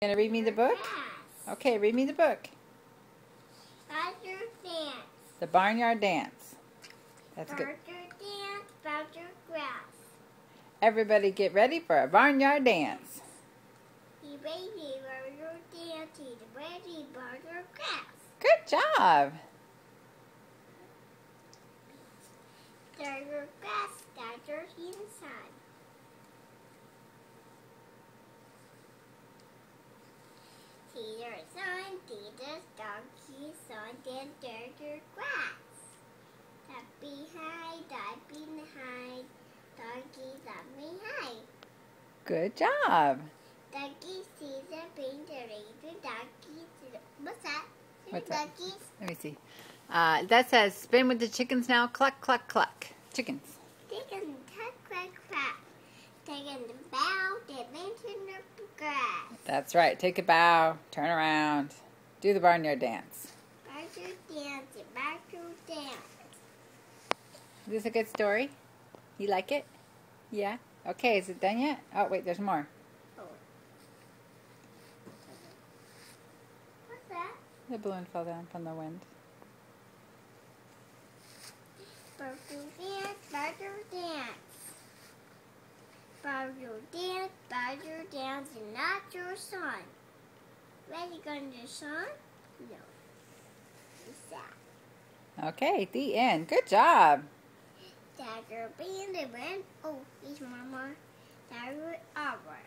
Gonna read me the book? Okay, read me the book. Barnyard Dance. The Barnyard Dance. That's good. Barnyard Dance, Barnyard Grass. Everybody get ready for a barnyard dance. The baby Barnyard Dance, the ready Barnyard Grass. Good job. Barnyard Grass, Barnyard inside. See their son, Jesus, donkey, son, then Barnyard Grass. That behind, that behind, donkey, that behind. Good job. Donkey sees a bean, the raven, donkey, what's that? What's that? Donkeys. Let me see. That says, spin with the chickens now. Cluck, cluck, cluck. Chickens. Chicken, tuck, quack, quack. Taking the bow, they went in the grass. That's right. Take a bow. Turn around. Do the barnyard dance. Barnyard dance, barnyard dance. Is this a good story? You like it? Yeah? Okay, is it done yet? Oh, wait, there's more. Oh. What's that? The balloon fell down from the wind. Barnyard dance, barnyard dance. Barnyard dance, and not your son. Ready, going to son? No. It's that. Okay, the end. Good job. Dagger being the wind. Oh, here's Mama. Dagger over.